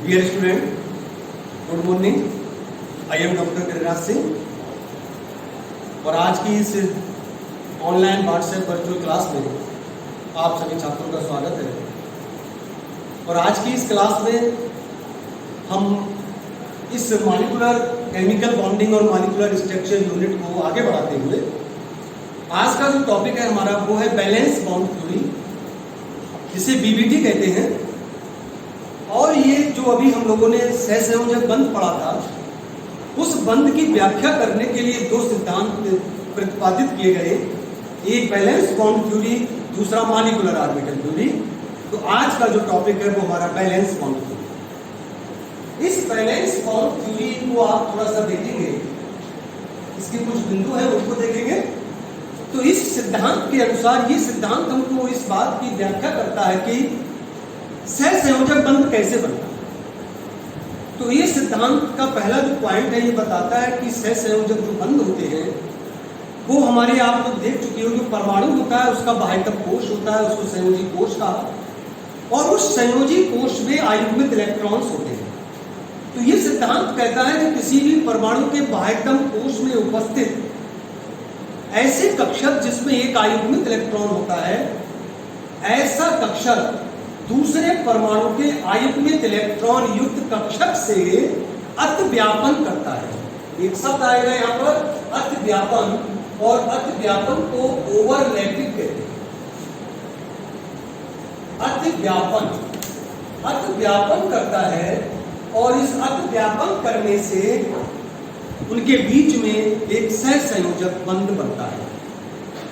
Dear student, good morning. I am doctor Giriraj Singh और आज की इस ऑनलाइन व्हाट्सएप वर्चुअल क्लास में आप सभी छात्रों का स्वागत है। और आज की इस क्लास में हम इस मॉलिक्यूलर केमिकल बॉन्डिंग और मॉलिक्यूलर स्ट्रक्चर यूनिट को आगे बढ़ाते हुए आज का जो टॉपिक है हमारा वो है बैलेंस बॉन्ड थ्योरी, जिसे बीबीटी कहते हैं। और ये जो अभी हम लोगों ने सहसंयोजक बंध पढ़ा था, उस बंध की व्याख्या करने के लिए दो सिद्धांत प्रतिपादित किए गए, एक बैलेंस बॉन्ड थ्योरी, दूसरा मॉलिक्यूलर ऑर्बिटल थ्योरी। तो आज का जो टॉपिक है वो हमारा बैलेंस बॉन्ड थ्योरी। इस बैलेंस बॉन्ड थ्योरी को आप थोड़ा सा देखेंगे, इसके कुछ बिंदु हैं उनको देखेंगे। तो इस सिद्धांत के अनुसार ये सिद्धांत हमको इस बात की व्याख्या करता है कि सहसंयोजक बंध कैसे बनता है। तो ये सिद्धांत का पहला जो पॉइंट है ये बताता है कि सहसंयोजक जो बंध होते हैं वो हमारे आप लोग देख चुके हो, जो परमाणु होता है उसका बाह्यतम कोश होता है, उसको संयोजी कोश कहा, और उस संयोजी कोश में आयुग्मित इलेक्ट्रॉन्स होते हैं। तो ये सिद्धांत कहता है कि किसी भी परमाणु के बाह्यतम कोश में उपस्थित ऐसे कक्षक जिसमें एक आयुग्मित इलेक्ट्रॉन होता है, ऐसा कक्षक दूसरे परमाणु के आयुग्मित इलेक्ट्रॉन युक्त कक्षक से अतिव्यापन करता है। एक शब्द आएगा यहाँ पर अतिव्यापन, और अतिव्यापन को ओवरलैपिंग कहते हैं। अतिव्यापन करता है, और इस अतिव्यापन करने से उनके बीच में एक सहसंयोजक बंध बनता है।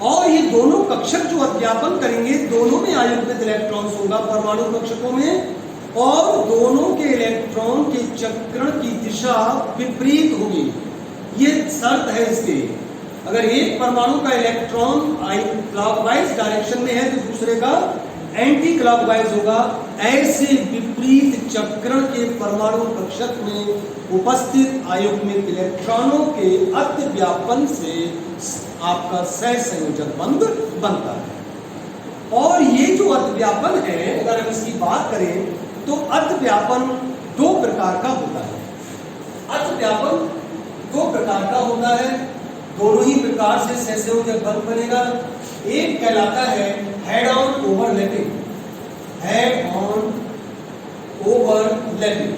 और ये दोनों कक्षक जो अध्यापन करेंगे, दोनों में आयुग्मित इलेक्ट्रॉन्स होगा परमाणु कक्षकों में, और दोनों के इलेक्ट्रॉन के चक्रण की दिशा विपरीत होगी। ये शर्त है इसके। अगर एक परमाणु का इलेक्ट्रॉन क्लॉकवाइज डायरेक्शन में है तो दूसरे का एंटी क्लॉकवाइज होगा। ऐसे विपरीत चक्रण के परमाणु कक्षक में उपस्थित आयुग्मित इलेक्ट्रॉनों के अतिव्यापन से आपका सहसंयोजक बंध बनता है। और ये जो अतिव्यापन है, अगर हम इसकी बात करें तो अतिव्यापन दो प्रकार का होता है। अतिव्यापन दो प्रकार का होता है, दोनों ही प्रकार से सहसंयोजक बंध बनेगा। एक कहलाता है head on overlapping, head on overlapping,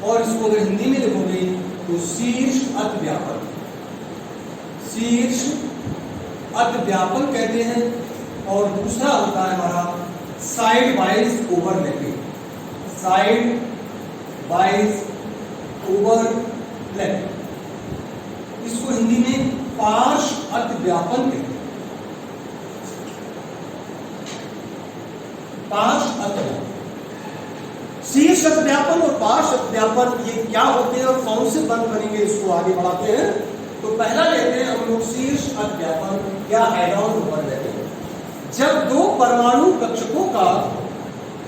और इसको अगर हिंदी में लिखोगे तो शीर्ष अतिव्यापन, शीर्ष अतिव्यापन कहते हैं। और दूसरा होता है हमारा side wise overlapping, side wise overlapping. इसको हिंदी में पार्श्व अतिव्यापन कहते हैं। पार्श्व अतिव्यापन, शीर्ष अतिव्यापन और पार्श्व अतिव्यापन ये क्या होते हैं और कौन से बंध बनेंगे, इसको आगे बढ़ाते हैं। तो पहला लेते हैं हम लोग शीर्ष अतिव्यापन या हेड ऑन ओवरलैपिंग। जब दो परमाणु कक्षकों का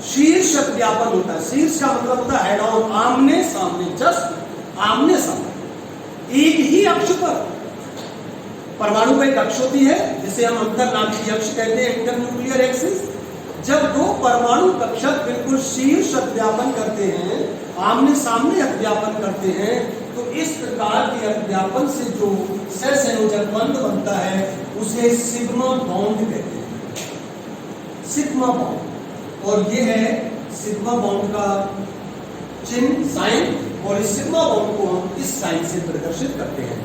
शीर्ष अतिव्यापन होता है, शीर्ष का मतलब होता है हेड ऑन, आमने सामने, जस्ट आमने सामने, एक ही अक्ष पर। परमाणु का एक अक्ष होती है जिसे हम अंतरनाभिकीय अक्ष कहते हैं, इंटरन्यूक्लियर एक्सिस। जब दो परमाणु कक्षक बिल्कुल शीर्ष अतिव्यापन करते हैं, आमने सामने अतिव्यापन करते हैं, तो इस प्रकार के अतिव्यापन से जो सहसंयोजक बंध बनता है उसे सिग्मा बॉन्ड कहते हैं, सिग्मा बॉन्ड। और ये है सिग्मा बॉन्ड का चिन्ह, साइन, और इस सिग्मा बॉन्ड को हम इस साइन से प्रदर्शित करते हैं।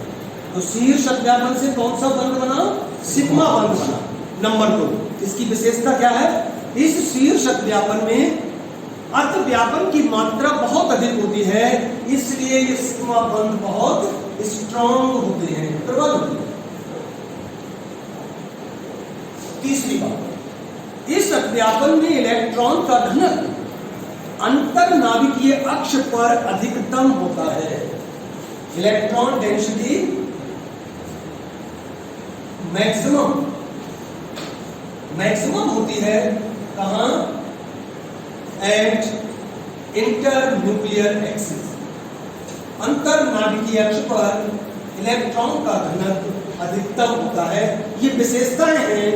तो शीर्ष अतिव्यापन से कौन सा बंध बना? सिग्मा बंध बना। नंबर 2, इसकी विशेषता क्या है? इस शीर्ष अतिव्यापन में अतिव्यापन की मात्रा बहुत अधिक होती है, इसलिए ये सिग्मा बंध बहुत स्ट्रॉन्ग होते हैं, प्रबल होते हैं। तीसरी बात, इस अतिव्यापन में इलेक्ट्रॉन का घनत्व अंतरनाभिकीय अक्ष पर अधिकतम होता है। इलेक्ट्रॉन डेंसिटी मैक्सिमम होती है कहां? एट इंटरन्यूक्लियर एक्सिस, अंतरनाभिकीय अक्ष पर इलेक्ट्रॉन का घनत्व अधिकतम होता है। ये विशेषताएं हैं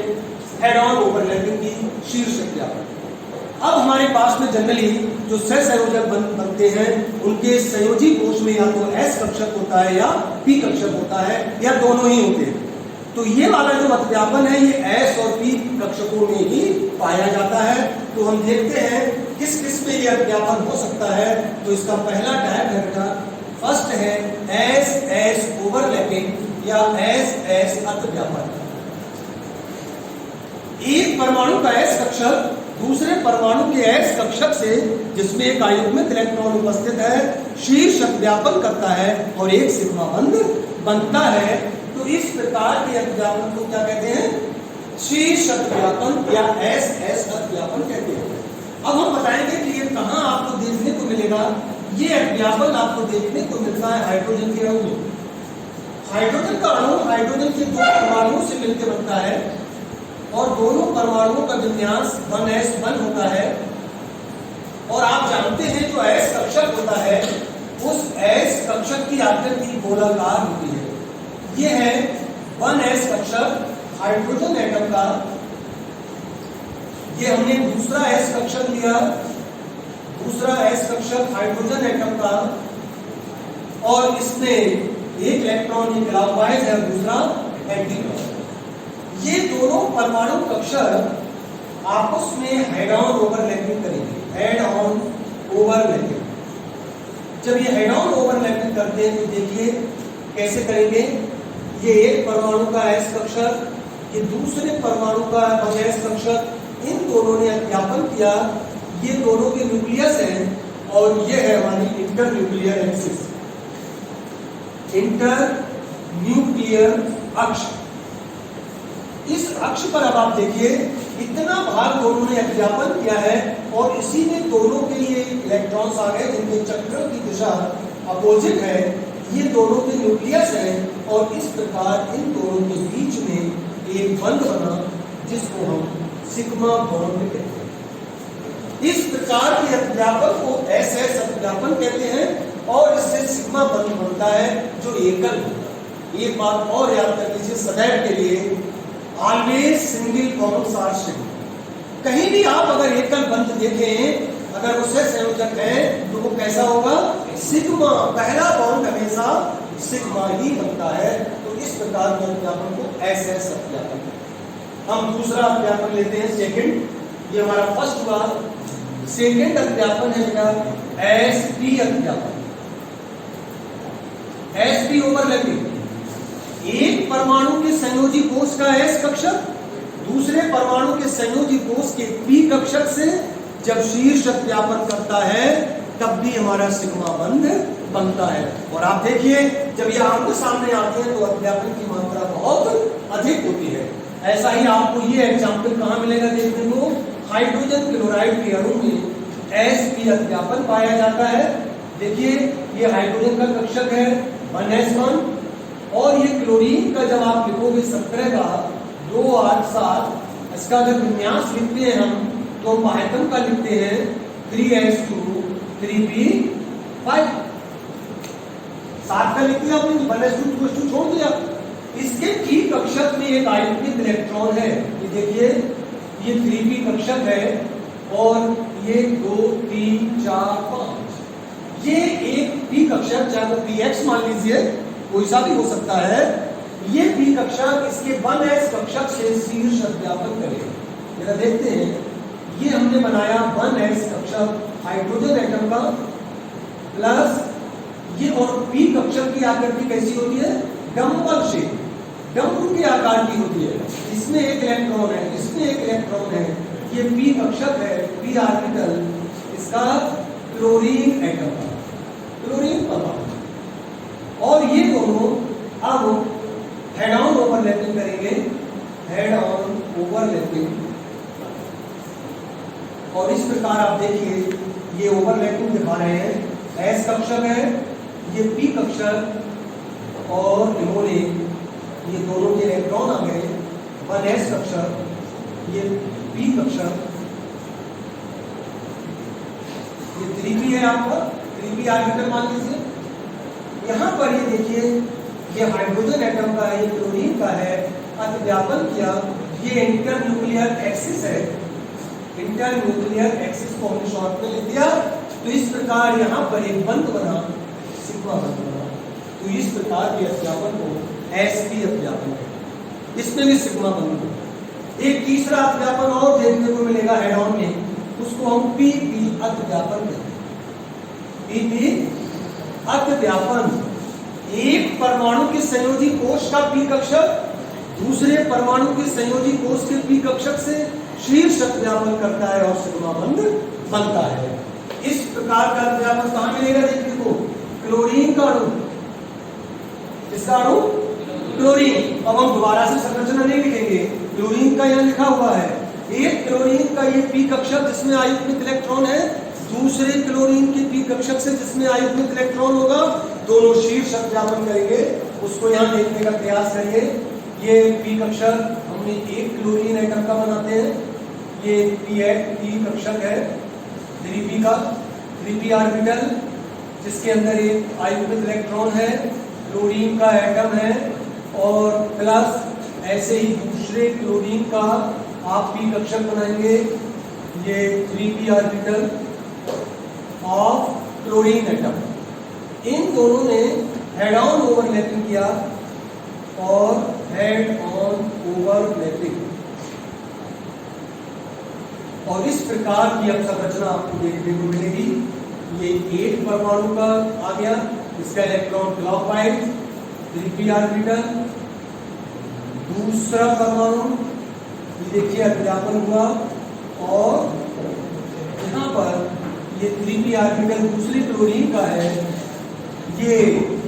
हेड ऑन ओवरलैपिंग की शीर्ष अतिव्यापन। अब हमारे पास में जनरली जो सहसंयोजक बनते हैं उनके संयोजी कोश में या तो S कक्षक होता है या P कक्षक होता है या दोनों ही होते हैं। तो ये वाला जो अतिव्यापन है ये S और P कक्षकों में ही पाया जाता है। तो हम देखते हैं किस किस में ये अतिव्यापन हो सकता है। तो इसका पहला टाइप है बेटा, फर्स्ट है S S ओवरलैपिंग या S S अतिव्यापन। एक परमाणु का S कक्षक दूसरे परमाणु के S कक्षक से, जिसमें एक आयुग्मित इलेक्ट्रॉन उपस्थित है, शीर्ष अतिव्यापन करता है और एक सिग्मा बंध बनता है। तो इस प्रकार के अतिव्यापन को क्या कहते हैं? शीर्ष अतिव्यापन या S S अतिव्यापन कहते हैं। अब हम बताएंगे कि ये कहां आपको देखने को मिलेगा। ये अतिव्यापन आपको देखने को मिलता है हाइड्रोजन के अणु में। हाइड्रोजन का अणु हाइड्रोजन के दो परमाणुओं से मिलकर बनता है और दोनों परमाणुओं का विन्यास 1s1 होता है। और आप जानते हैं जो S कक्षक होता है उस S कक्षक की आकृति गोलाकार होती है। ये है 1s कक्षक हाइड्रोजन एटम का। ये हमने दूसरा S कक्षक लिया, दूसरा S कक्षक हाइड्रोजन एटम का, और इसमें एक इलेक्ट्रॉन क्लॉकवाइज है, दूसरा एंटी क्लॉकवाइज। ये दोनों परमाणु कक्षक आपस में हेड ऑन ओवरलैपिंग करेंगे, हेड ऑन ओवरलैपिंग। जब ये हेड ऑन ओवरलैपिंग करते हैं तो देखिए कैसे करेंगे। ये एक परमाणु का S कक्षक, ये दूसरे परमाणु का S कक्षक, इन दोनों ने अतिव्यापन किया। ये दोनों के न्यूक्लियस हैं और ये है हमारी inter nuclear axis, inter nuclear अक्ष। इस अक्ष पर अब आप देखिए इतना भाग दोनों ने अतिव्यापन किया है और इसी में दोनों के लिए इलेक्ट्रॉन्स आ गए जिनके चक्रों की दिशा अपोजिट है। ये दोनों के न्यूक्लियस हैं और इस प्रकार इन दोनों के बीच में एक बंध बना जिसको हम सिग्मा बॉन्ड कहते हैं। इस प्रकार के अतिव्यापन को SS अतिव्यापन कहते हैं और इससे सिग्मा बंध बनता है जो एकल होता है। एक बात और याद कर लीजिए सदैव के लिए, always single bonds are sigma. कहीं भी आप अगर एकल बंध देखें, अगर उससे संयोजक है तो वो कैसा होगा? सिग्मा। पहला बॉन्ड हमेशा सिग्मा ही बनता है। तो इस प्रकार के अतिव्यापन को SS अतिव्यापन। हम दूसरा अतिव्यापन लेते हैं, सेकंड। ये हमारा फर्स्ट हुआ। सेकंड अतिव्यापन है क्या? SP अतिव्यापन, SP overlapping. एक परमाणु के संयोजी कोश का S कक्षक दूसरे परमाणु के संयोजी कोश के P कक्षक से जब शीर्ष अतिव्यापन करता है तब भी हमारा सिग्मा बंध बनता है। और आप देखिए जब ये आमने सामने आते हैं तो अतिव्यापन की मात्रा बहुत अधिक होती है। ऐसा ही आपको ये एग्जाम्पल कहाँ मिलेगा देखने को? हाइड्रोजन क्लोराइड के अणु में SP अतिव्यापन पाया जाता है। देखिए ये हाइड्रोजन का कक्षक है 1s1 और ये क्लोरीन का जब आप लिखोगे 17 का 2 8 7, इसका जब विन्यास लिखते हैं हम तो पायतन का लिखते हैं 3s2 3p5। 7 का लिख दिया आपने, 1s2 2s2 छोड़ दिया। इसके P कक्षक में एक आयुग्मित इलेक्ट्रॉन है। ये देखिए ये 3p कक्षक है और ये 2 3 4 5। ये एक P कक्षक, चाहे तो px मान लीजिए, कोई सा भी हो सकता है। ये P कक्षक इसके 1s कक्षक से शीर्ष अतिव्यापन करेगा। जरा देखते हैं, ये हमने बनाया 1s कक्षक हाइड्रोजन एटम का प्लस ये, और P कक्षक की आकृति कैसी होती है? डंबल शेप, डमरू के आकार की होती है। इसमें एक इलेक्ट्रॉन है, इसमें एक इलेक्ट्रॉन है। ये P कक्षक है, P ऑर्बिटल इसका क्लोरीन एटम का, क्लोरीन परमाणु। और ये दोनों अब हेड ऑन ओवरलैपिंग करेंगे, हेड ऑन ओवरलैपिंग। और इस प्रकार आप देखिए ये ओवरलैपिंग दिखा रहे हैं। S कक्षक है, ये P कक्षक और इन्होंने ये दोनों के इलेक्ट्रॉन आ गए 1s कक्षक, ये P कक्षक, ये 3p है आपका, 3p ऑर्बिटल मान लीजिए। यहाँ पर ये देखिए ये हाइड्रोजन एटम का है, ये क्लोरीन का है, अतिव्यापन किया। ये इंटर न्यूक्लियर एक्सिस है, इंटर न्यूक्लियर एक्सिस को हमने शॉर्ट में लिख दिया। तो इस प्रकार यहाँ पर एक बंद बना, सिग्मा बंद बना। तो इस प्रकार के अध्यापन को एसपी अध्यापन है। इसमें भी सिग्मा बंद है। एक तीसरा अध्यापन और देखने को मिलेगा हेड ऑन में, उसको हम पीपी अध्यापन कहते हैं। पीपी अध्यापन, एक परमाणु के संयोजी कोश का पी कक्षक दूसरे परमाणु के संयोजी कोश के पी कक्षक से शीर्ष अध्यापन करता है और सिग्मा बंध बनता है। इस प्रकार का अध्यापन कहां मिलेगा देखने को? क्लोरीन का अणु, किसका अणु? क्लोरीन। अब हम दोबारा से संरचना नहीं लिखेंगे, क्लोरीन का यहां लिखा हुआ है। एक क्लोरीन का ये पी कक्षक जिसमें आयुग्मित इलेक्ट्रॉन है, दूसरे क्लोरीन के पी कक्षक से जिसमें आयुग्मित इलेक्ट्रॉन होगा, दोनों शीर्ष अध्यापन करेंगे। उसको यहां देखने का प्रयास करिए। ये पी कक्षक हमने एक क्लोरीन एटम का बनाते हैं, ये पी कक्षक है 3p का, 3p ऑर्बिटल जिसके अंदर एक आयुग्मित इलेक्ट्रॉन है, क्लोरीन का एटम है, और प्लस ऐसे ही दूसरे क्लोरीन का आप पी कक्षक बनाएंगे, ये 3p orbital of chlorine atom. इन दोनों ने हेड ऑन ओवरलैपिंग किया और हेड ऑन ओवरलैपिंग, और इस प्रकार की अब संरचना आपको देखने को मिलेगी। ये एक परमाणु का आ गया, इसका इलेक्ट्रॉन क्लॉकवाइज 3p ऑर्बिटल, दूसरा परमाणु ये देखिए अध्यापन हुआ, और यहाँ पर ये 3p ऑर्बिटल दूसरी क्लोरीन का है, ये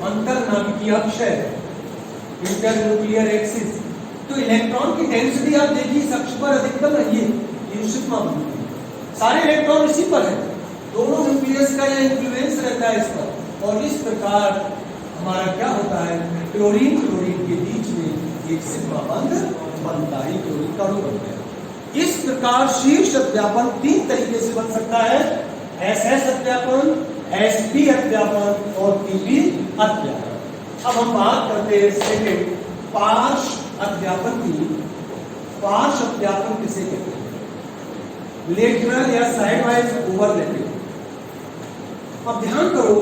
अंतरनाभिकीय अक्ष है, इंटर न्यूक्लियर एक्सिस। तो इलेक्ट्रॉन की डेंसिटी आप देखिए इस अक्ष पर अधिकतम है, ये सिग्मा बंध है। सारे इलेक्ट्रॉन इसी पर है, दोनों न्यूक्लियस का यह इन्फ्लुएंस रहता है इस पर, और इस प्रकार हमारा क्या होता है, क्लोरीन के बीच में एक सिग्मा बंध बनता है, क्लोरीन का अणु बनता है। इस प्रकार शीर्ष अध्यापन तीन तरीके से बन सकता है, एसएस अध्यापन, एसपी अध्यापन और पीपी अध्यापन। अब हम बात करते हैं सेकेंड पार्श्व अध्यापन की। पार्श्व अध्यापन किसे कहते हैं? लेटरल या साइड वाइज ओवरलैपिंग। अब ध्यान करो,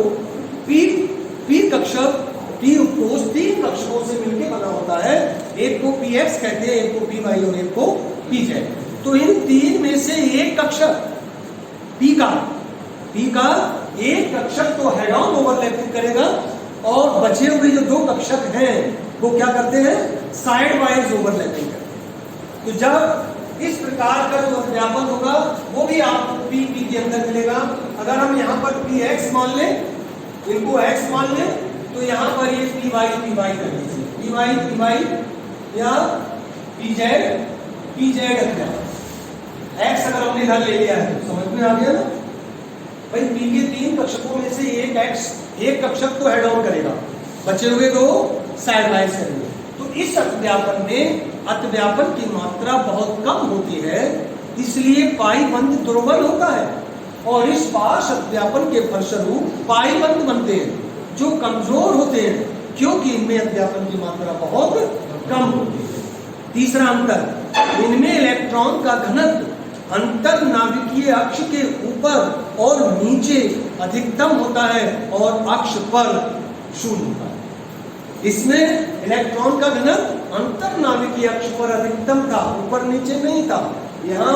पी कक्षक पी कोश तीन कक्षकों से मिलकर बना होता है, एक को पीएक्स कहते हैं, एक को पीवाई और एक को पीजेड। तो इन तीन में से एक कक्षक पी का एक कक्षक तो हेड ऑन ओवरलैपिंग करेगा, और बचे हुए जो दो कक्षक हैं वो क्या करते हैं, साइड वाइज ओवरलैपिंग करते हैं। तो जब इस प्रकार का जो अध्यापन होगा वो भी आपको पी के अंदर मिलेगा। अगर हम यहाँ पर पी एक्स मान लें, इनको एक्स मान लें, तो यहाँ पर ये पी वाई कर लीजिए, पी वाई या पीजेड अध्यापन। एक्स अगर हमने इधर ले लिया है तो समझ में आ गया ना भाई, पी के तीन कक्षकों में से एक कक्षक तो हेड ऑन करेगा, बचे हुए दो साइड वाइज करेंगे। तो इस अध्यापन में अतिव्यापन की मात्रा बहुत कम होती है, इसलिए पाई बंध दुर्बल होता है, और इस पार्श्व अध्यापन के फलस्वरूप पाई बंध बनते हैं जो कमजोर होते हैं, क्योंकि इनमें अध्यापन की मात्रा बहुत कम होती है। तीसरा अंतर, इनमें इलेक्ट्रॉन का घनत्व अंतर नाभिकीय अक्ष के ऊपर और नीचे अधिकतम होता है और अक्ष पर शून्य होता है। इसमें इलेक्ट्रॉन का घनत्व अंतर नाभिकीय अक्ष पर अधिकतम था, ऊपर नीचे नहीं था। यहाँ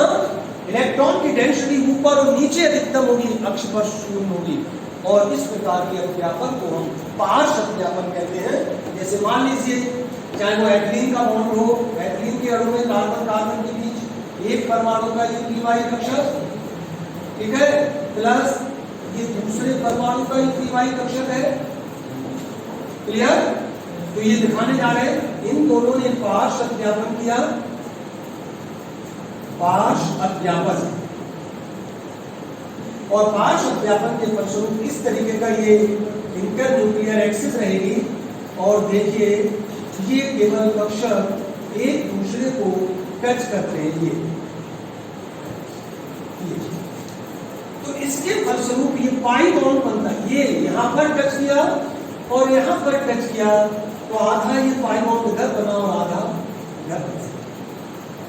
इलेक्ट्रॉन की डेंसिटी ऊपर और नीचे अधिकतम होगी, अक्ष पर शून्य होगी, और इस प्रकार के अध्यापन को हम पार्श्व अध्यापन कहते हैं। जैसे मान लीजिए चाहे वो एथिलीन का बॉन्ड हो, एथिलीन के अणु में कार्बन के बीच एक परमाणु का ये पीवाई कक्षक, ठीक है, प्लस ये दूसरे परमाणु का ये पीवाई कक्षक है, क्लियर? तो ये दिखाने जा रहे हैं, इन दोनों ने पार्श्व अध्यापन किया, पार्श्व अध्यापन, और पार्श्व अध्यापन के फलस्वरूप इस तरीके का ये इंटर न्यूक्लियर एक्सिस रहेगी, और देखिए ये केवल कक्षक एक दूसरे को टच करते हैं, ये तो इसके फलस्वरूप ये पाई बॉन्ड बनता है। ये यहां पर टच किया और यहां पर टच किया, तो आधा ये पाई बॉन्ड इधर बना और आधा इधर।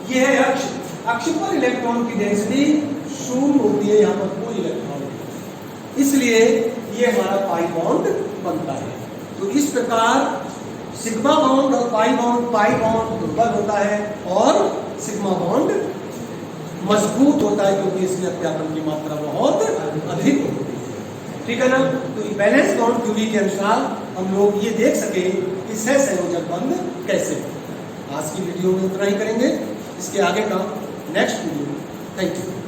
ये है अक्ष, अक्ष पर इलेक्ट्रॉन की डेंसिटी शून्य होती है, यहाँ पर कोई इलेक्ट्रॉन नहीं, इसलिए ये हमारा पाई बॉन्ड बनता है। तो इस प्रकार सिग्मा बॉन्ड और पाई बॉन्ड दुर्बल होता है और सिग्मा बॉन्ड मजबूत होता है, क्योंकि इसमें अध्यापन की मात्रा बहुत अधिक होती है। ठीक है ना। तो बैलेंस बॉन्ड थ्योरी के अनुसार हम लोग ये देख सके कि सहसंयोजक बंध कैसे होते हैं। आज की वीडियो में उतना ही करेंगे, इसके आगे का नेक्स्ट वीडियो। Thank you.